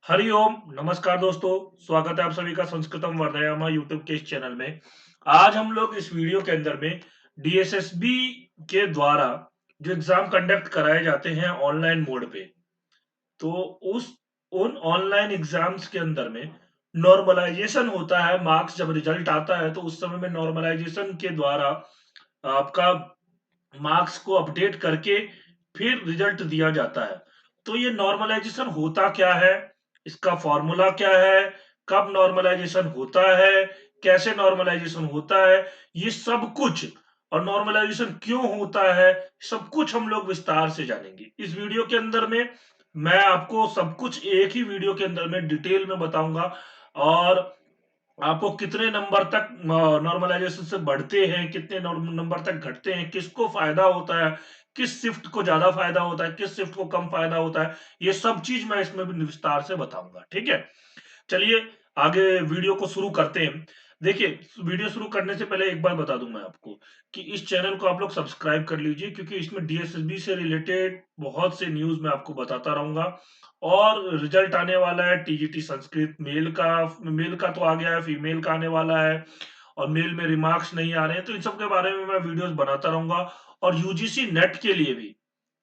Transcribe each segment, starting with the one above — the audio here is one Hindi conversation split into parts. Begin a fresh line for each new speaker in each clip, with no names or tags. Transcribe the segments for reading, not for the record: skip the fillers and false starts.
हरिओम नमस्कार दोस्तों। स्वागत है आप सभी का संस्कृतम वर्धयामा यूट्यूब के इस चैनल में। आज हम लोग इस वीडियो के अंदर में डीएसएसबी के द्वारा जो एग्जाम कंडक्ट कराए जाते हैं ऑनलाइन मोड पे, तो उस उन ऑनलाइन एग्जाम्स के अंदर में नॉर्मलाइजेशन होता है। मार्क्स जब रिजल्ट आता है तो उस समय में नॉर्मलाइजेशन के द्वारा आपका मार्क्स को अपडेट करके फिर रिजल्ट दिया जाता है। तो ये नॉर्मलाइजेशन होता क्या है, इसका फॉर्मूला क्या है, कब नॉर्मलाइजेशन होता है, कैसे नॉर्मलाइजेशन होता है, ये सब कुछ, और नॉर्मलाइजेशन क्यों होता है, सब कुछ हम लोग विस्तार से जानेंगे इस वीडियो के अंदर में। मैं आपको सब कुछ एक ही वीडियो के अंदर में डिटेल में बताऊंगा। और आपको कितने नंबर तक नॉर्मलाइजेशन से बढ़ते हैं, कितने नंबर तक घटते हैं, किसको फायदा होता है, किस शिफ्ट को ज्यादा फायदा होता है, किस शिफ्ट को कम फायदा होता है, ये सब चीज मैं इसमें भी विस्तार से बताऊंगा। ठीक है, चलिए आगे वीडियो को शुरू करते हैं। देखिए, वीडियो शुरू करने से पहले एक बार बता दूं मैं आपको कि इस चैनल को आप लोग सब्सक्राइब कर लीजिए, क्योंकि इसमें डीएसएसबी से रिलेटेड बहुत से न्यूज मैं आपको बताता रहूंगा। और रिजल्ट आने वाला है टीजीटी संस्कृत मेल का तो आ गया है, फीमेल का आने वाला है, और मेल में रिमार्क्स नहीं आ रहे हैं, तो इन सब के बारे में मैं वीडियोस बनाता रहूंगा। और यूजीसी नेट के लिए भी,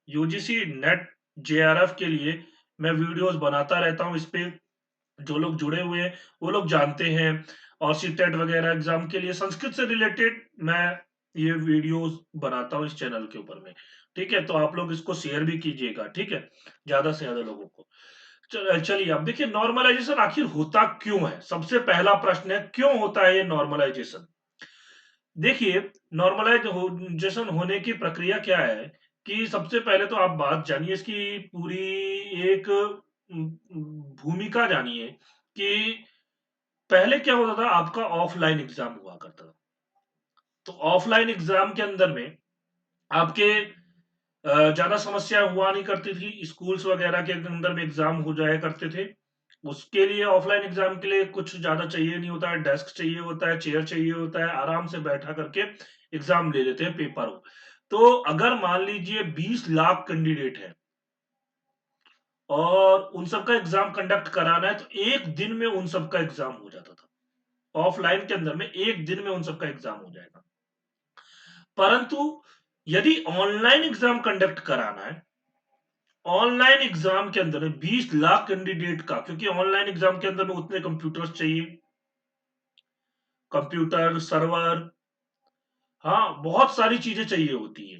यूजीसी नेट जेआरएफ के लिए मैं वीडियोस बनाता रहता हूँ। इस पे जो लोग जुड़े हुए हैं वो लोग जानते हैं। और सीटेट वगैरह एग्जाम के लिए संस्कृत से रिलेटेड मैं ये वीडियोस बनाता हूँ इस चैनल के ऊपर में। ठीक है, तो आप लोग इसको शेयर भी कीजिएगा। ठीक है, ज्यादा से ज्यादा लोगों को। चलिए, अब देखिए नॉर्मलाइजेशन आखिर होता क्यों है। सबसे पहला प्रश्न है, क्यों होता है ये नॉर्मलाइजेशन। देखिए, नॉर्मलाइजेशन होने की प्रक्रिया क्या है कि सबसे पहले तो आप बात जानिए इसकी पूरी, एक भूमिका जानिए कि पहले क्या होता था। आपका ऑफलाइन एग्जाम हुआ करता था, तो ऑफलाइन एग्जाम के अंदर में आपके ज्यादा समस्या हुआ नहीं करती थी। स्कूल्स वगैरह के अंदर में एग्जाम हो जाया करते थे। उसके लिए ऑफलाइन एग्जाम के लिए कुछ ज्यादा चाहिए नहीं होता है, डेस्क चाहिए होता है, चेयर चाहिए होता है, आराम से बैठा करके एग्जाम ले लेते हैं पेपर हो। तो अगर मान लीजिए 20 लाख कैंडिडेट है और उन सबका एग्जाम कंडक्ट कराना है, तो एक दिन में उन सबका एग्जाम हो जाता था। ऑफलाइन के अंदर में एक दिन में उन सबका एग्जाम हो जाएगा। परंतु यदि ऑनलाइन एग्जाम कंडक्ट कराना है, ऑनलाइन एग्जाम के अंदर में 20 लाख कैंडिडेट का, क्योंकि ऑनलाइन एग्जाम के अंदर में उतने कंप्यूटर्स चाहिए, कंप्यूटर सर्वर, हाँ बहुत सारी चीजें चाहिए होती है।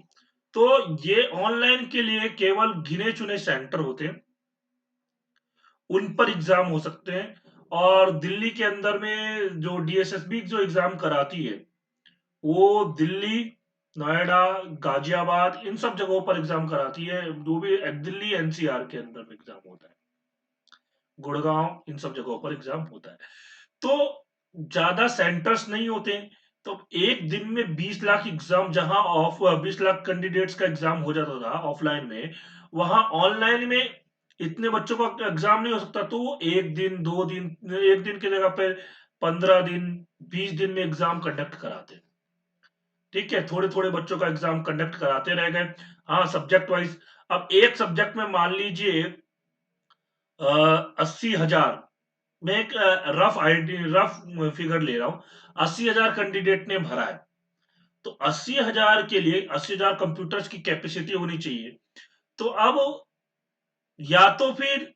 तो ये ऑनलाइन के लिए केवल गिने चुने सेंटर होते हैं, उन पर एग्जाम हो सकते हैं। और दिल्ली के अंदर में जो डीएसएसबी जो एग्जाम कराती है, वो दिल्ली, नोएडा, गाजियाबाद, इन सब जगहों पर एग्जाम कराती है। जो भी दिल्ली एनसीआर के अंदर में एग्जाम होता है, गुड़गांव, इन सब जगहों पर एग्जाम होता है। तो ज्यादा सेंटर्स नहीं होते हैं। तो एक दिन में 20 लाख एग्जाम, जहां ऑफ 20 लाख कैंडिडेट्स का एग्जाम हो जाता था ऑफलाइन में, वहां ऑनलाइन में इतने बच्चों का एग्जाम नहीं हो सकता। तो वो एक दिन, 2 दिन, एक दिन की जगह पे 15 दिन, 20 दिन में एग्जाम कंडक्ट कराते हैं। ठीक है, थोड़े थोड़े बच्चों का एग्जाम कंडक्ट कराते रह गए। हाँ, सब्जेक्ट वाइज। अब एक सब्जेक्ट में मान लीजिए 80,000, मैं एक रफ फिगर ले रहा हूं, 80,000 कैंडिडेट ने भरा है। तो 80,000 के लिए 80,000 कंप्यूटर्स की कैपेसिटी होनी चाहिए। तो अब या तो फिर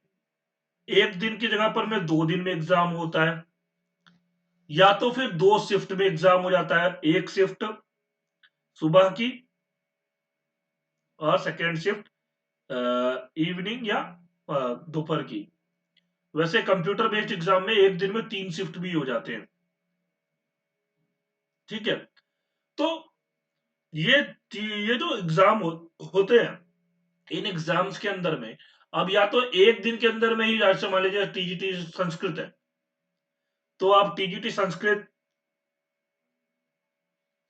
एक दिन की जगह पर में 2 दिन में एग्जाम होता है, या तो फिर 2 शिफ्ट में एग्जाम हो जाता है। एक शिफ्ट सुबह की और सेकेंड शिफ्ट इवनिंग या दोपहर की। वैसे कंप्यूटर बेस्ड एग्जाम में एक दिन में 3 शिफ्ट भी हो जाते हैं। ठीक है, तो ये ये जो एग्जाम होते हैं, इन एग्जाम्स के अंदर में अब या तो एक दिन के अंदर में ही, जैसे मान लीजिए टीजीटी संस्कृत है, तो आप टीजीटी संस्कृत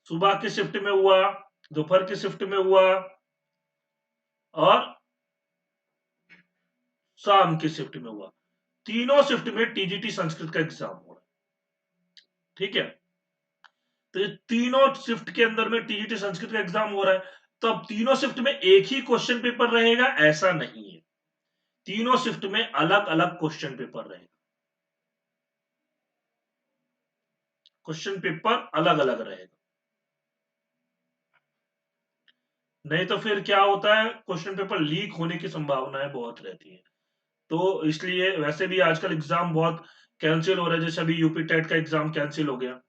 सुबह की शिफ्ट में हुआ, दोपहर की शिफ्ट में हुआ, और शाम की शिफ्ट में हुआ। तीनों शिफ्ट में टीजीटी संस्कृत का एग्जाम हो रहा है। ठीक है, तो ये तीनों शिफ्ट के अंदर में टीजीटी संस्कृत का एग्जाम हो रहा है। तो अब तीनों शिफ्ट में एक ही क्वेश्चन पेपर रहेगा ऐसा नहीं है। तीनों शिफ्ट में अलग अलग क्वेश्चन पेपर रहेगा, क्वेश्चन पेपर अलग अलग रहेगा। नहीं तो फिर क्या होता है, क्वेश्चन पेपर लीक होने की संभावनाएं बहुत रहती है। तो इसलिए वैसे भी आजकल एग्जाम बहुत कैंसिल हो रहा है, जैसे अभी यूपी टेट का एग्जाम कैंसिल हो गया,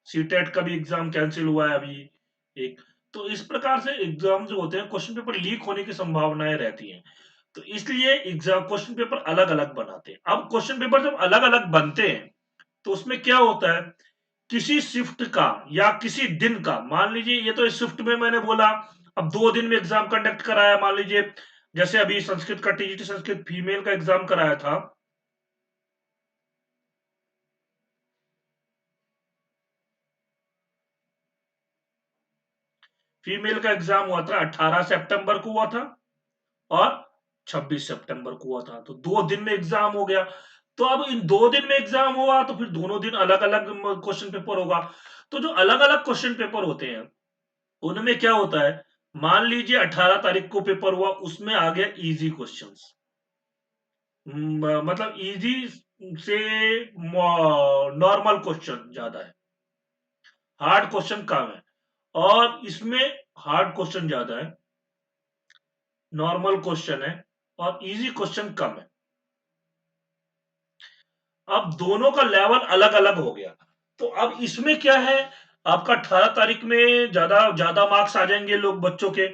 सीटेट का भी एग्जाम कैंसिल हुआ है अभी एक। तो इस प्रकार से एग्जाम जो होते हैं क्वेश्चन पेपर लीक होने की संभावनाएं रहती हैं, तो इसलिए एग्जाम क्वेश्चन पेपर अलग अलग बनाते हैं। अब क्वेश्चन पेपर जब अलग अलग बनते हैं तो उसमें क्या होता है, किसी शिफ्ट का या किसी दिन का, मान लीजिए ये तो इस शिफ्ट में मैंने बोला, अब 2 दिन में एग्जाम कंडक्ट कराया, मान लीजिए जैसे अभी संस्कृत का टीजीटी संस्कृत फीमेल का एग्जाम कराया था, फीमेल का एग्जाम हुआ था 18 सितंबर को हुआ था और 26 सितंबर को हुआ था, तो 2 दिन में एग्जाम हो गया। तो अब इन 2 दिन में एग्जाम हुआ तो फिर दोनों दिन अलग अलग क्वेश्चन पेपर होगा। तो जो अलग अलग क्वेश्चन पेपर होते हैं उनमें क्या होता है, मान लीजिए 18 तारीख को पेपर हुआ, उसमें आ गया इजी क्वेश्चंस, मतलब इजी से नॉर्मल क्वेश्चन ज्यादा है, हार्ड क्वेश्चन कम है। और इसमें हार्ड क्वेश्चन ज्यादा है, नॉर्मल क्वेश्चन है और इजी क्वेश्चन कम है। अब दोनों का लेवल अलग अलग हो गया। तो अब इसमें क्या है, आपका 18 तारीख में ज्यादा ज्यादा मार्क्स आ जाएंगे लोग बच्चों के,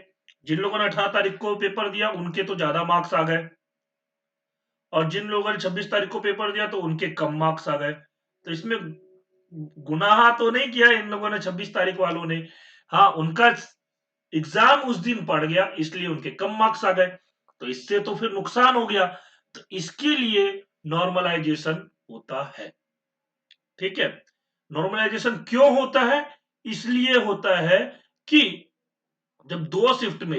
जिन लोगों ने 18 तारीख को पेपर दिया उनके तो ज्यादा मार्क्स आ गए, और जिन लोगों ने 26 तारीख को पेपर दिया तो उनके कम मार्क्स आ गए। तो इसमें गुनाह तो नहीं किया इन लोगों ने 26 तारीख वालों ने, हाँ उनका एग्जाम उस दिन पड़ गया इसलिए उनके कम मार्क्स आ गए, तो इससे तो फिर नुकसान हो गया। तो इसके लिए नॉर्मलाइजेशन होता है, ठीक है। नॉर्मलाइजेशन क्यों होता है, इसलिए होता है कि जब 2 शिफ्ट में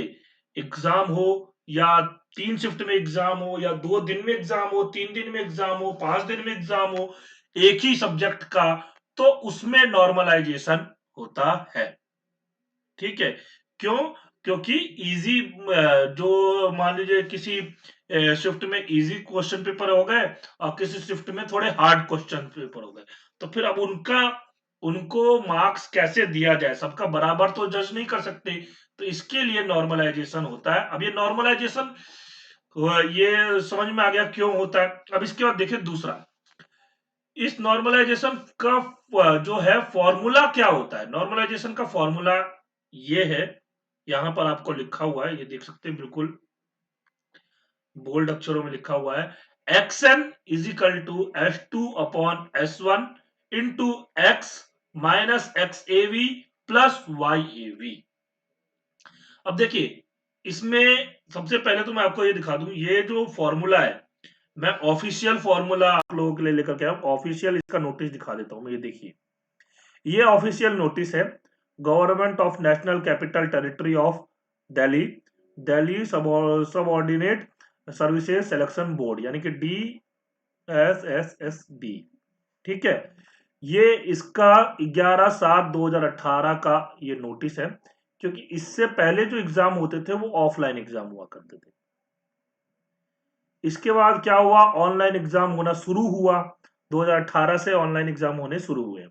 एग्जाम हो, या 3 शिफ्ट में एग्जाम हो, या 2 दिन में एग्जाम हो, 3 दिन में एग्जाम हो, 5 दिन में एग्जाम हो, एक ही सब्जेक्ट का, तो उसमें नॉर्मलाइजेशन होता है, ठीक है। क्यों, क्योंकि इजी, जो मान लीजिए किसी शिफ्ट में इजी क्वेश्चन पेपर हो गए और किसी शिफ्ट में थोड़े हार्ड क्वेश्चन पेपर हो गए, तो फिर अब उनका उनको मार्क्स कैसे दिया जाए, सबका बराबर तो जज नहीं कर सकते, तो इसके लिए नॉर्मलाइजेशन होता है। अब ये नॉर्मलाइजेशन ये समझ में आ गया क्यों होता है। अब इसके बाद देखिए दूसरा, इस नॉर्मलाइजेशन का जो है फॉर्मूला क्या होता है। नॉर्मलाइजेशन का फॉर्मूला ये है, यहां पर आपको लिखा हुआ है, ये देख सकते हैं बिल्कुल बोल्ड अक्षरों में लिखा हुआ है, X N is equal to S2/S1 into X minus X A V plus Y A V. अब देखिए इसमें सबसे पहले तो मैं आपको ये दिखा दूं, ये जो फॉर्मूला है मैं ऑफिशियल फॉर्मूला आप लोगों के लिए लेकर के आया हूं, ऑफिशियल इसका नोटिस दिखा देता हूं मैं, ये देखिए ये ऑफिशियल नोटिस है, government of national capital territory of Delhi, Delhi subordinate services selection board यानी कि DSSSB, ठीक है। ये इसका 11/7/2018 का ये नोटिस है, क्योंकि इससे पहले जो एग्जाम होते थे वो ऑफलाइन एग्जाम हुआ करते थे। इसके बाद क्या हुआ, ऑनलाइन एग्जाम होना शुरू हुआ, 2018 से ऑनलाइन एग्जाम होने शुरू हुए।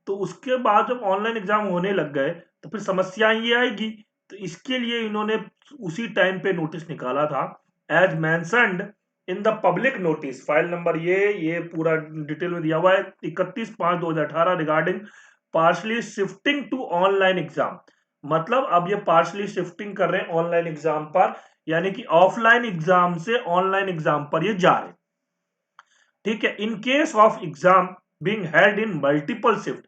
तो उसके बाद जब ऑनलाइन एग्जाम होने लग गए तो फिर समस्याएं ये आएगी, तो इसके लिए इन्होंने उसी टाइम पे नोटिस निकाला था, as mentioned in the public notice, file number ये पूरा डिटेल में दिया हुआ है 31/5/2018 regarding partially shifting to online exam. मतलब अब ये पार्शली शिफ्टिंग कर रहे हैं ऑनलाइन एग्जाम पर, यानी कि ऑफलाइन एग्जाम से ऑनलाइन एग्जाम पर ये जा रहे हैं, ठीक है। In case of exam being held in multiple shift,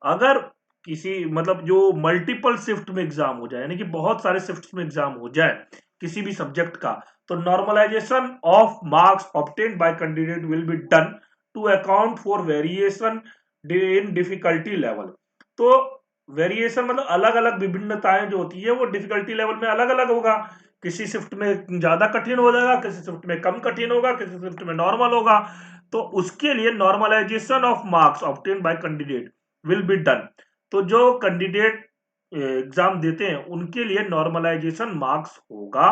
अगर किसी मतलब जो मल्टीपल शिफ्ट में एग्जाम हो जाए, यानी कि बहुत सारे शिफ्ट में एग्जाम हो जाए किसी भी सब्जेक्ट का, तो normalisation of marks obtained by candidate will be done to account for variation in difficulty level. तो वेरिएशन मतलब अलग अलग विभिन्नताएं जो होती है वो डिफिकल्टी लेवल में अलग अलग होगा, किसी शिफ्ट में ज्यादा कठिन हो जाएगा, किसी शिफ्ट में कम कठिन होगा, किसी शिफ्ट में नॉर्मल होगा। तो उसके लिए normalisation of marks obtained by candidate will be done. तो जो कैंडिडेट एग्जाम देते हैं उनके लिए नॉर्मलाइजेशन मार्क्स होगा,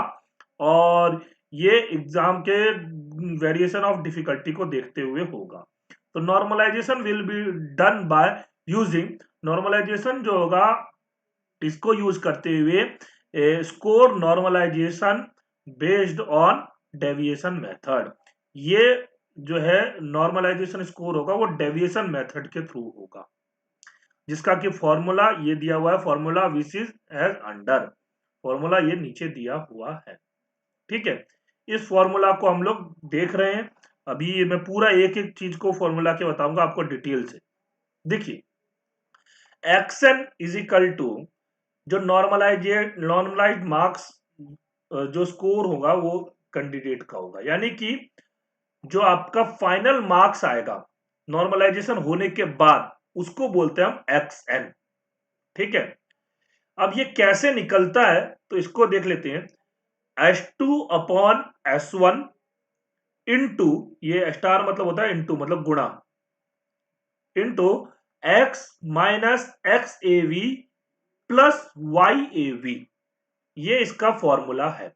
और ये एग्जाम के वेरिएशन ऑफ डिफिकल्टी को देखते हुए होगा। तो normalisation will be done by using, normalisation जो होगा इसको यूज करते हुए score normalisation based on deviation method. ये जो है नॉर्मलाइजेशन स्कोर होगा वो डेविएशन मेथड के थ्रू होगा, जिसका कि फॉर्मूला ये दिया हुआ है, formula which is as under, formula ये नीचे दिया हुआ है। ठीक है, इस फॉर्मूला को हम लोग देख रहे हैं। अभी मैं पूरा एक एक चीज को फॉर्मूला के बताऊंगा आपको डिटेल से। देखिए, एक्सन इज इक्वल टू जो नॉर्मलाइज मार्क्स जो स्कोर होगा वो कैंडिडेट का होगा, यानी कि जो आपका फाइनल मार्क्स आएगा नॉर्मलाइजेशन होने के बाद उसको बोलते हैं हम एक्स एन। ठीक है, अब ये कैसे निकलता है तो इसको देख लेते हैं। S2 अपॉन S1 इंटू, ये स्टार मतलब होता है इंटू मतलब गुणा, into X minus X A V plus Y A V, ये इसका फॉर्मूला है।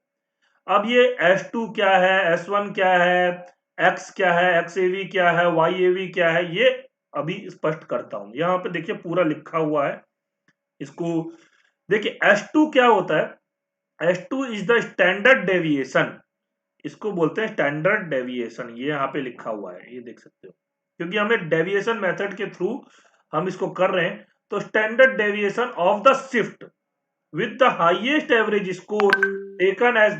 अब ये S2 क्या है, S1 क्या है, X क्या है, एक्स ए वी क्या है, वाई ए वी क्या है, ये अभी स्पष्ट करता हूं। यहां पे देखिए पूरा लिखा हुआ है इसको। देखिए S2 क्या होता है, S2 is the standard deviation, इसको बोलते हैं स्टैंडर्ड डेविएशन। ये यहाँ पे लिखा हुआ है, ये देख सकते हो, क्योंकि हमें डेविएशन मेथड के थ्रू हम इसको कर रहे हैं। तो standard deviation of the shift with the highest average score taken as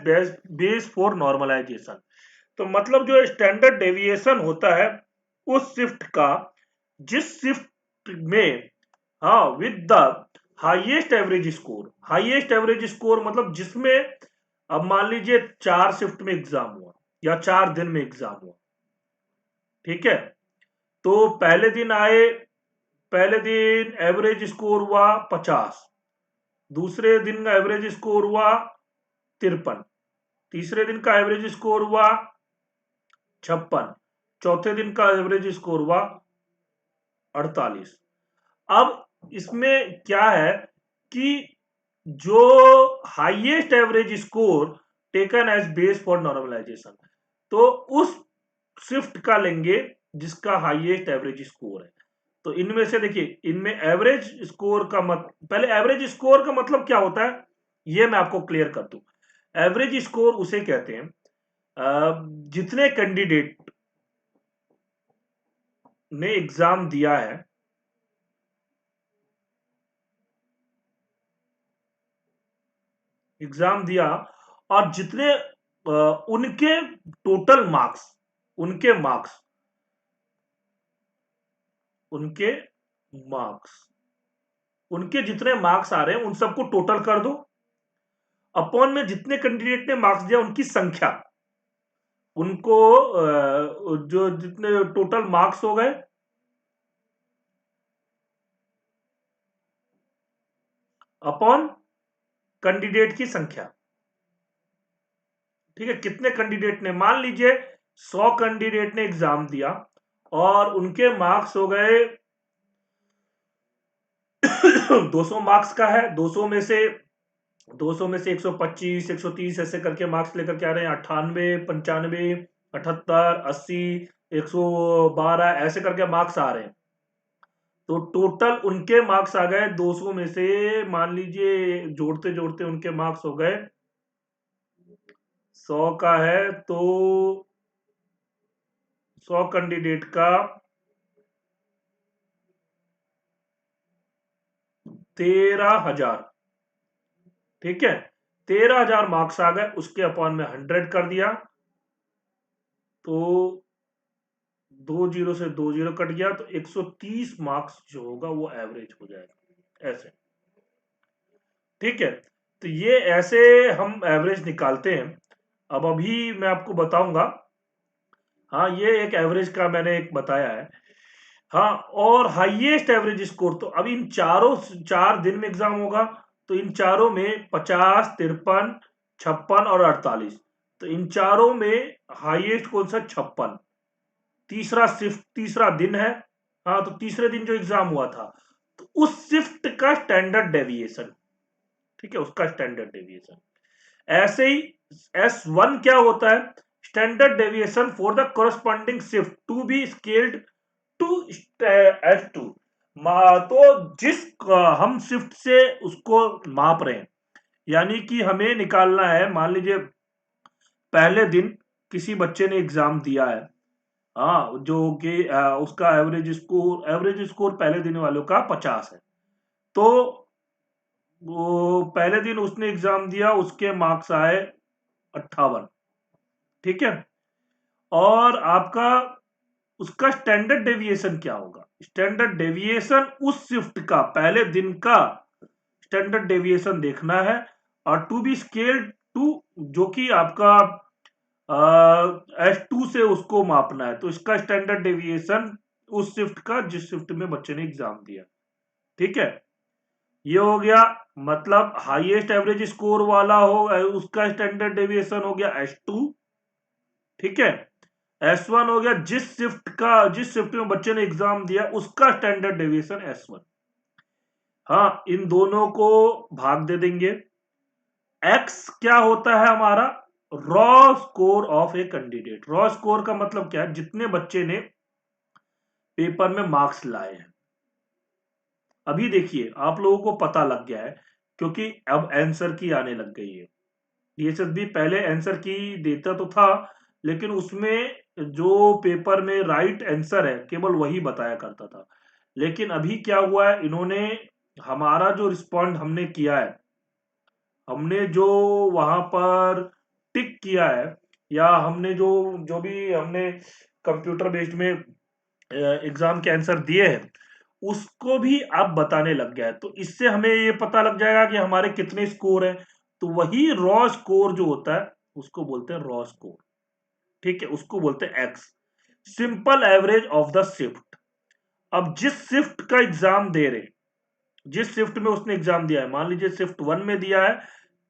base for normalisation. तो मतलब जो स्टैंडर्ड डेविएशन होता है उस शिफ्ट का, जिस शिफ्ट में, हाँ, with the highest average score, highest average score मतलब जिसमें, अब मान लीजिए 4 शिफ्ट में एग्जाम हुआ या 4 दिन में एग्जाम हुआ। ठीक है, तो पहले दिन आए, पहले दिन एवरेज स्कोर हुआ 50, दूसरे दिन का एवरेज स्कोर हुआ 53, तीसरे दिन का एवरेज स्कोर हुआ 56, चौथे दिन का एवरेज स्कोर हुआ 48। अब इसमें क्या है कि जो highest average score taken as base for normalisation, तो उस शिफ्ट का लेंगे जिसका हाईएस्ट एवरेज स्कोर है। तो इनमें से देखिए, इनमें एवरेज स्कोर का पहले एवरेज स्कोर का मतलब क्या होता है ये मैं आपको क्लियर कर दूं। एवरेज स्कोर उसे कहते हैं जितने कैंडिडेट ने एग्जाम दिया है, एग्जाम दिया, और जितने उनके टोटल मार्क्स, उनके मार्क्स, उनके मार्क्स, उनके जितने मार्क्स आ रहे हैं उन सबको टोटल कर दो, अपॉन में जितने कैंडिडेट ने मार्क्स दिया उनकी संख्या, उनको जो जितने टोटल मार्क्स हो गए अपॉन कैंडिडेट की संख्या। ठीक है, कितने कैंडिडेट ने, मान लीजिए 100 कैंडिडेट ने एग्जाम दिया और उनके मार्क्स हो गए 200 मार्क्स का है, 200 में से 125 130 ऐसे करके मार्क्स लेकर के आ रहे हैं, 98 95 78 80 112 ऐसे करके मार्क्स आ रहे हैं। तो टोटल उनके मार्क्स आ गए 200 में से, मान लीजिए जोड़ते जोड़ते उनके मार्क्स हो गए 100 का है तो 100 कैंडिडेट का 13,000। ठीक है, 13,000 मार्क्स आ गए, उसके अपॉन में 100 कर दिया तो 20 से 20 कट गया तो 130 मार्क्स जो होगा वो एवरेज हो जाएगा ऐसे। ठीक है, तो ये ऐसे हम एवरेज निकालते हैं। अब अभी मैं आपको बताऊंगा, हाँ, ये एक एवरेज का मैंने एक बताया है। हाँ, और हाईएस्ट एवरेज स्कोर, तो अब इन चारों 4 दिन में एग्जाम होगा, तो इन चारों में 50 53 56 और 48, तो इन चारों में हाईएस्ट कौन सा, 56। तीसरा शिफ्ट, तीसरा दिन है, हाँ, तो तीसरे दिन जो एग्जाम हुआ था तो उस शिफ्ट का स्टैंडर्ड डेविएशन, ठीक है, उसका स्टैंडर्ड डेविएशन। ऐसे ही S1 क्या होता है? Standard deviation for the corresponding shift to be scaled to S2। तो जिस हम शिफ्ट से उसको माप रहे हैं, यानी कि हमें निकालना है, मान लीजिए पहले दिन किसी बच्चे ने एग्जाम दिया है, हाँ, जो कि उसका एवरेज स्कोर पहले दिन वालों का 50 है। तो वो पहले दिन उसने एग्जाम दिया, उसके मार्क्स आए 58। ठीक है। और आपका उसका स्टैंडर्ड डेविएशन क्या होगा? स्टैंडर्ड डेविएशन उस शिफ्ट का पहले दिन का स्टैंडर्ड डेविएशन देखना है, और टू बी स्केल्ड टू, जो कि आपका S2 से उसको मापना है। तो इसका स्टैंडर्ड डेविएशन उस शिफ्ट का जिस शिफ्ट में बच्चे ने एग्जाम दिया। ठीक है, ये हो गया। मतलब हाईएस्ट एवरेज स्कोर वाला हो, उसका स्टैंडर्ड डेविएशन हो गया S2। ठीक है। S1 हो गया जिस शिफ्ट में बच्चे ने एग्जाम दिया उसका स्टैंडर्ड डेविएशन S1। हाँ, इन दोनों को भाग दे देंगे। X क्या होता है हमारा? Raw score of a candidate. Raw score का मतलब क्या है? जितने बच्चे ने पेपर में मार्क्स लाए हैं। अभी देखिए आप लोगों को पता लग गया है, क्योंकि अब आंसर की आने लग गई है। डीएसएसबी पहले आंसर की देता तो था, लेकिन उसमें जो पेपर में राइट आंसर है केवल वही बताया करता था। लेकिन अभी क्या हुआ है, इन्होंने हमारा जो रिस्पॉन्ड हमने किया है, हमने जो वहां पर टिक किया है, या हमने जो जो भी हमने कंप्यूटर बेस्ड में एग्जाम के आंसर दिए हैं, उसको भी अब बताने लग गया है। तो इससे हमें ये पता लग जाएगा कि हमारे कितने स्कोर हैं। तो वही रॉ स्कोर जो होता है उसको बोलते हैं रॉ स्कोर। ठीक है, उसको बोलते हैं x, simple average of the shift. अब जिस शिफ्ट का एग्जाम दे रहे, जिस शिफ्ट में उसने एग्जाम दिया है, मान लीजिए शिफ्ट 1 में दिया है,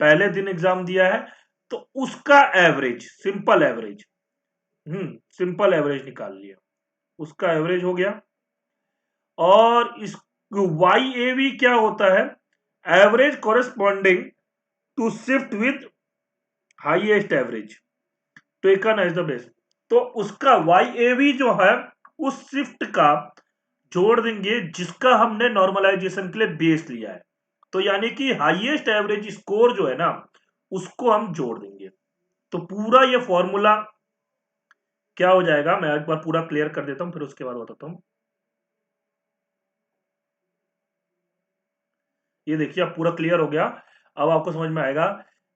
पहले दिन एग्जाम दिया है, तो उसका average, simple average, simple average निकाल लिया, उसका एवरेज हो गया। और इस YAV क्या होता है? Average corresponding to shift with highest average taken as the best. तो उसका YAV जो है उस शिफ्ट का जोड़ देंगे जिसका हमने नॉर्मलाइजेशन के लिए बेस लिया है। तो यानी कि हाईएस्ट एवरेज स्कोर जो है ना, उसको हम जोड़ देंगे। तो पूरा ये फॉर्मूला क्या हो जाएगा, मैं एक बार पूरा क्लियर कर देता हूं, फिर उसके बाद बताता हूं। ये देखिए अब पूरा क्लियर हो गया। अब आपको समझ में आएगा।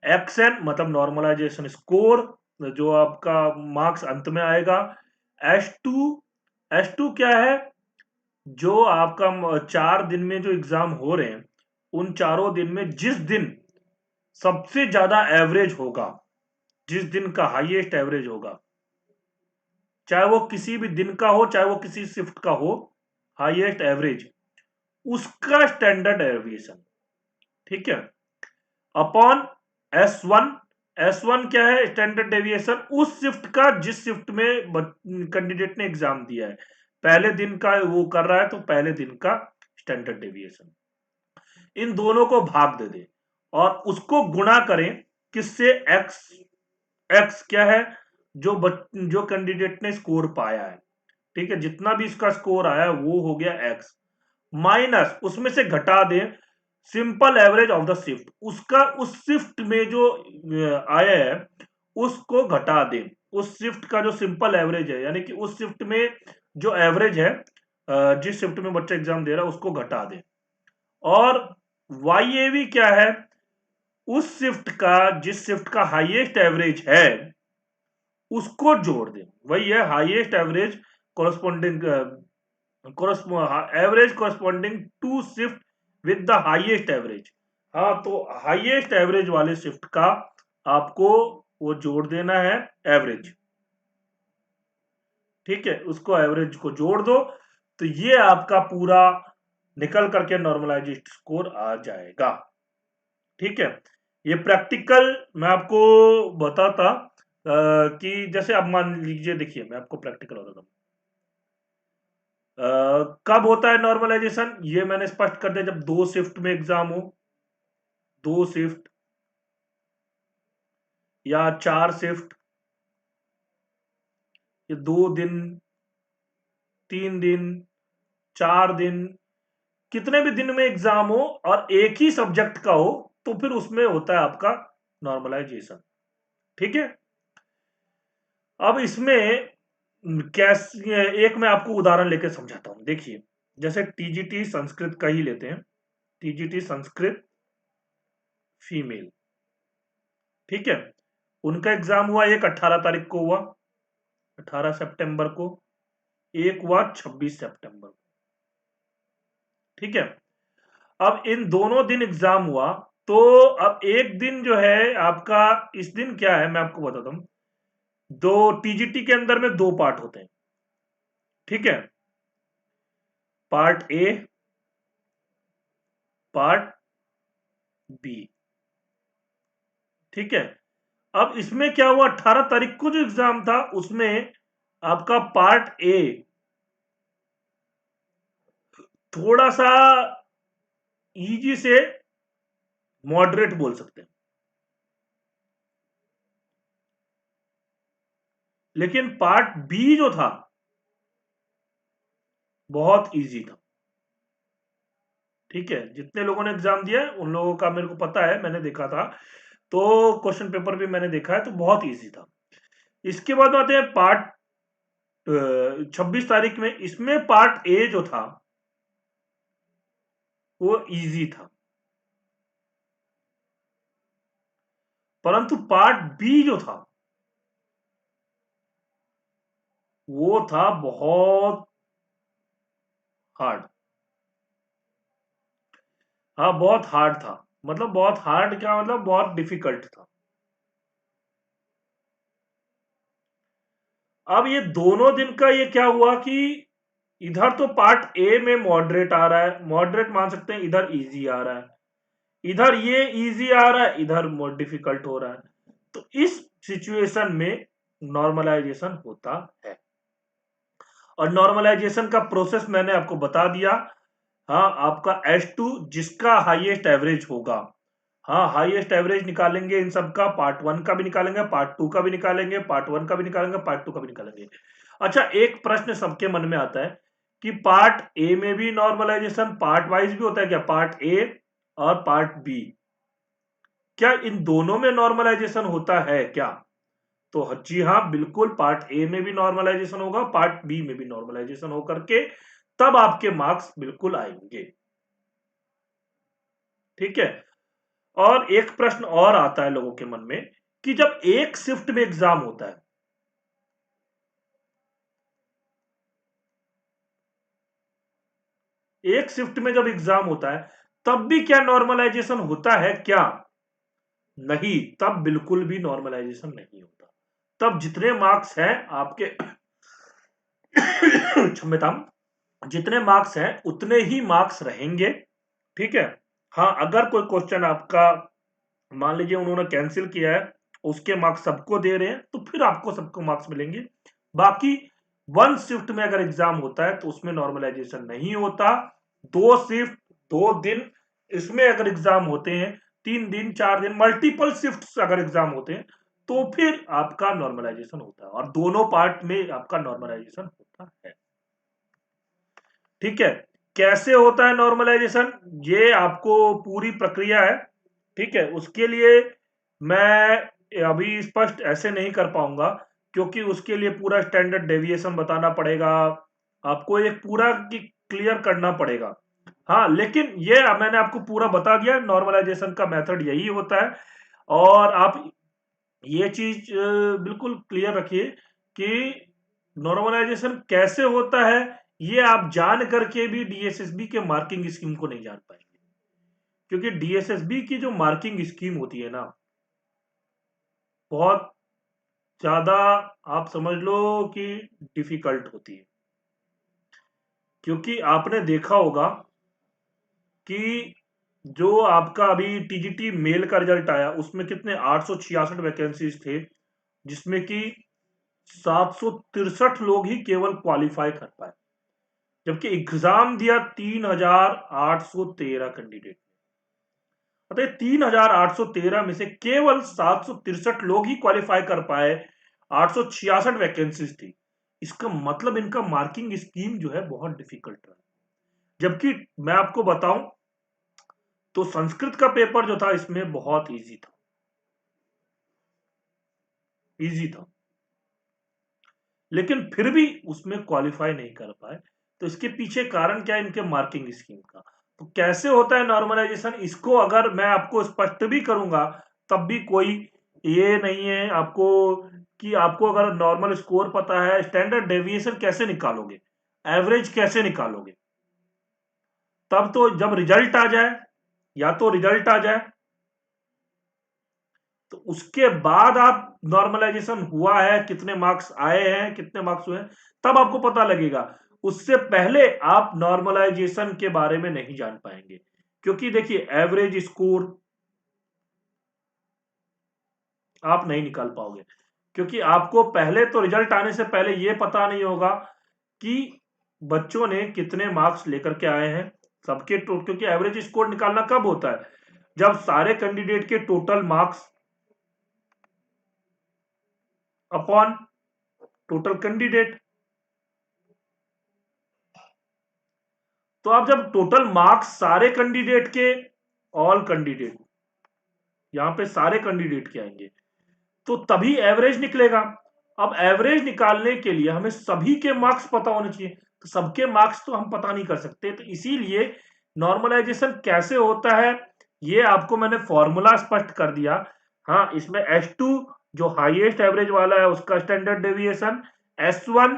XN मतलब नॉर्मलाइजेशन स्कोर, जो आपका मार्क्स अंत में आएगा। S2, S2 क्या है? जो आपका 4 दिन में जो एग्जाम हो रहे हैं, उन चारों दिन में जिस दिन सबसे ज्यादा एवरेज होगा, जिस दिन का हाईएस्ट एवरेज होगा, चाहे वो किसी भी दिन का हो, चाहे वो किसी शिफ्ट का हो, हाईएस्ट एवरेज, उसका स्टैंडर्ड एविएशन। ठीक है, अपॉन S1। S1 क्या है? स्टैंडर्ड डेविएशन उस शिफ्ट का जिस शिफ्ट में कैंडिडेट ने एग्जाम दिया है, पहले दिन का वो कर रहा है, तो पहले दिन का स्टैंडर्ड डेविएशन। इन दोनों को भाग दे दे और उसको गुणा करें किससे? एक्स। एक्स क्या है? जो कैंडिडेट ने स्कोर पाया है। ठीक है, जितना भी इसका स्कोर आया वो हो गया एक्स, माइनस उसमें से घटा दें simple average of the shift, उसका उस शिफ्ट में जो आया है उसको घटा दें। उस शिफ्ट का जो सिंपल एवरेज है, यानी कि उस शिफ्ट में जो एवरेज है, जिस शिफ्ट में बच्चा एग्जाम दे रहा है उसको घटा दें। और YAV क्या है? उस शिफ्ट का जिस शिफ्ट का हाईएस्ट एवरेज है उसको जोड़ दें। वही है highest average corresponding, average corresponding to shift with the highest average. हाँ, तो हाईएस्ट एवरेज वाले शिफ्ट का आपको वो जोड़ देना है एवरेज। ठीक है, उसको एवरेज को जोड़ दो, तो ये आपका पूरा निकल करके नॉर्मलाइज्ड स्कोर आ जाएगा। ठीक है, ये प्रैक्टिकल मैं आपको बताता कि जैसे अब मान लीजिए, देखिए मैं आपको प्रैक्टिकल बताता हूँ। कब होता है नॉर्मलाइजेशन? ये मैंने स्पष्ट कर दिया, जब 2 शिफ्ट में एग्जाम हो, 2 शिफ्ट। या 4 शिफ्ट, या 2 दिन, 3 दिन, 4 दिन, कितने भी दिन में एग्जाम हो और एक ही सब्जेक्ट का हो तो फिर उसमें होता है आपका नॉर्मलाइजेशन। ठीक है। अब इसमें कैसे, एक मैं आपको उदाहरण लेकर समझाता हूं। देखिए, जैसे टीजीटी संस्कृत का ही लेते हैं, टीजीटी संस्कृत फीमेल। ठीक है। उनका एग्जाम हुआ, एक 18 तारीख को हुआ, 18 सितंबर को, एक हुआ 26 सितंबर को। ठीक है। अब इन दोनों दिन एग्जाम हुआ, तो अब एक दिन जो है आपका, इस दिन क्या है मैं आपको बताता हूं। दो टीजीटी के अंदर में दो पार्ट होते हैं। ठीक है। Part A, part B. ठीक है। अब इसमें क्या हुआ, 18 तारीख को जो एग्जाम था उसमें आपका पार्ट ए थोड़ा सा इजी से मॉडरेट बोल सकते हैं, लेकिन पार्ट बी जो था बहुत इजी था। ठीक है। जितने लोगों ने एग्जाम दिया है उन लोगों का मेरे को पता है, मैंने देखा था, तो क्वेश्चन पेपर भी मैंने देखा है, तो बहुत इजी था। इसके बाद आते हैं पार्ट 26 तारीख में। इसमें पार्ट ए जो था वो इजी था, परंतु पार्ट बी जो था वो था बहुत हार्ड। हाँ, बहुत हार्ड था। मतलब बहुत हार्ड क्या, मतलब बहुत डिफिकल्ट था। अब ये दोनों दिन का ये क्या हुआ कि इधर तो पार्ट ए में मॉडरेट आ रहा है, मॉडरेट मान सकते हैं, इधर इजी आ रहा है, इधर ये इजी आ रहा है, इधर मोर डिफिकल्ट हो रहा है। तो इस सिचुएशन में नॉर्मलाइजेशन होता है। और नॉर्मलाइजेशन का प्रोसेस मैंने आपको बता दिया। हाँ, आपका S2 जिसका हाईएस्ट एवरेज होगा, हाँ हाईएस्ट एवरेज निकालेंगे, इन सब का पार्ट 1 का भी निकालेंगे, पार्ट 2 का भी निकालेंगे, पार्ट 1 का भी निकालेंगे, पार्ट 2 का भी निकालेंगे। अच्छा, एक प्रश्न सबके मन में आता है कि पार्ट ए में भी नॉर्मलाइजेशन पार्ट वाइज भी होता है क्या, पार्ट ए और पार्ट बी, क्या इन दोनों में नॉर्मलाइजेशन होता है क्या? तो जी हाँ, बिल्कुल, पार्ट ए में भी नॉर्मलाइजेशन होगा, पार्ट बी में भी नॉर्मलाइजेशन होकर के तब आपके मार्क्स बिल्कुल आएंगे। ठीक है। और एक प्रश्न और आता है लोगों के मन में कि जब एक शिफ्ट में एग्जाम होता है, एक शिफ्ट में जब एग्जाम होता है तब भी क्या नॉर्मलाइजेशन होता है क्या? नहीं, तब बिल्कुल भी नॉर्मलाइजेशन नहीं होता। तब जितने मार्क्स हैं आपके क्षम्यताम, जितने मार्क्स हैं उतने ही मार्क्स रहेंगे। ठीक है। हाँ, अगर कोई क्वेश्चन आपका मान लीजिए उन्होंने कैंसिल किया है, उसके मार्क्स सबको दे रहे हैं, तो फिर आपको सबको मार्क्स मिलेंगे। बाकी वन शिफ्ट में अगर एग्जाम होता है तो उसमें नॉर्मलाइजेशन नहीं होता। दो शिफ्ट, 2 दिन, इसमें अगर एग्जाम होते हैं, 3 दिन, 4 दिन, मल्टीपल शिफ्ट अगर एग्जाम होते हैं तो फिर आपका नॉर्मलाइजेशन होता है, और दोनों पार्ट में आपका नॉर्मलाइजेशन होता है। ठीक है। कैसे होता है नॉर्मलाइजेशन, ये आपको पूरी प्रक्रिया है। ठीक है। उसके लिए मैं अभी स्पष्ट ऐसे नहीं कर पाऊंगा, क्योंकि उसके लिए पूरा स्टैंडर्ड डेविएशन बताना पड़ेगा, आपको एक पूरा क्लियर करना पड़ेगा। हाँ, लेकिन ये मैंने आपको पूरा बता दिया, नॉर्मलाइजेशन का मेथड यही होता है। और आप ये चीज बिल्कुल क्लियर रखिए कि नॉर्मलाइजेशन कैसे होता है, ये आप जान करके भी डीएसएसबी के मार्किंग स्कीम को नहीं जान पाएंगे। क्योंकि डीएसएसबी की जो मार्किंग स्कीम होती है ना, बहुत ज्यादा, आप समझ लो कि डिफिकल्ट होती है। क्योंकि आपने देखा होगा कि जो आपका अभी टीजीटी मेल का रिजल्ट आया उसमें कितने 866 वैकेंसीज थे, जिसमें कि 763 लोग ही केवल क्वालिफाई कर पाए, जबकि एग्जाम दिया 3813 कैंडिडेट। मतलब 3813 में से केवल 763 लोग ही क्वालिफाई कर पाए, 866 वैकेंसीज थी। इसका मतलब इनका मार्किंग स्कीम जो है बहुत डिफिकल्ट रहा। जबकि मैं आपको बताऊं तो संस्कृत का पेपर जो था इसमें बहुत इजी था, इजी था, लेकिन फिर भी उसमें क्वालिफाई नहीं कर पाए। तो इसके पीछे कारण क्या है? इनके मार्किंग स्कीम का। तो कैसे होता है नॉर्मलाइजेशन, इसको अगर मैं आपको स्पष्ट भी करूंगा तब भी कोई ये नहीं है आपको कि आपको अगर नॉर्मल स्कोर पता है, स्टैंडर्ड डेविएशन कैसे निकालोगे, एवरेज कैसे निकालोगे? तब तो जब रिजल्ट आ जाए, या तो रिजल्ट आ जाए तो उसके बाद आप नॉर्मलाइजेशन हुआ है, कितने मार्क्स आए हैं, कितने मार्क्स हुए हैं, तब आपको पता लगेगा। उससे पहले आप नॉर्मलाइजेशन के बारे में नहीं जान पाएंगे, क्योंकि देखिए एवरेज स्कोर आप नहीं निकाल पाओगे, क्योंकि आपको पहले तो रिजल्ट आने से पहले यह पता नहीं होगा कि बच्चों ने कितने मार्क्स लेकर के आए हैं सबके क्योंकि एवरेज स्कोर निकालना कब होता है? जब सारे कैंडिडेट के total marks upon total candidate. तो आप जब टोटल मार्क्स सारे कैंडिडेट के, ऑल कैंडिडेट, यहां पे सारे कैंडिडेट के आएंगे तो तभी एवरेज निकलेगा। अब एवरेज निकालने के लिए हमें सभी के मार्क्स पता होने चाहिए, तो सबके मार्क्स तो हम पता नहीं कर सकते। तो इसीलिए नॉर्मलाइजेशन कैसे होता है ये आपको मैंने फॉर्मूला स्पष्ट कर दिया। हाँ, इसमें S2 जो हाईएस्ट एवरेज वाला है उसका स्टैंडर्ड डेविएशन, S1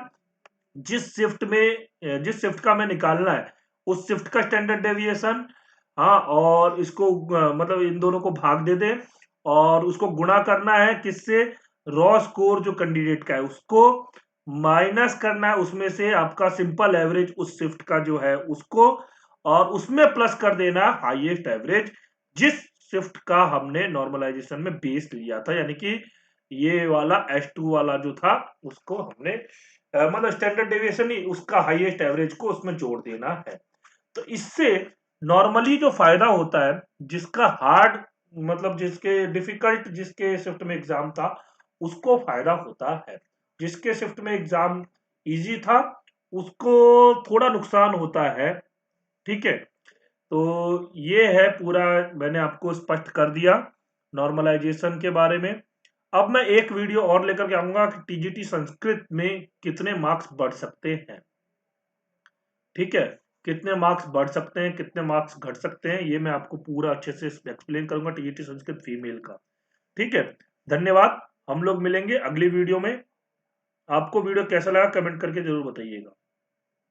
जिस शिफ्ट का हमें निकालना है उस शिफ्ट का स्टैंडर्ड डेविएशन। हाँ, और इसको मतलब इन दोनों को भाग दे दें और उसको गुणा करना है किससे? रॉ स्कोर जो कैंडिडेट का है उसको माइनस करना है उसमें से आपका सिंपल एवरेज उस शिफ्ट का जो है उसको, और उसमें प्लस कर देना हाईएस्ट एवरेज जिस शिफ्ट का हमने नॉर्मलाइजेशन में बेस लिया था, यानी कि ये वाला S2 वाला जो था उसको हमने मतलब स्टैंडर्ड डेविएशन ही उसका हाईएस्ट एवरेज को उसमें जोड़ देना है। तो इससे नॉर्मली जो फायदा होता है, जिसका हार्ड मतलब जिसके डिफिकल्ट जिसके शिफ्ट में एग्जाम था उसको फायदा होता है, जिसके शिफ्ट में एग्जाम इजी था उसको थोड़ा नुकसान होता है। ठीक है, तो ये है पूरा, मैंने आपको स्पष्ट कर दिया नॉर्मलाइजेशन के बारे में। अब मैं एक वीडियो और लेकर के आऊंगा कि टीजीटी संस्कृत में कितने मार्क्स बढ़ सकते हैं। ठीक है, कितने मार्क्स बढ़ सकते हैं, कितने मार्क्स घट सकते हैं, ये मैं आपको पूरा अच्छे से एक्सप्लेन करूंगा टीजीटी संस्कृत फीमेल का। ठीक है, धन्यवाद। हम लोग मिलेंगे अगली वीडियो में। आपको वीडियो कैसा लगा कमेंट करके जरूर बताइएगा।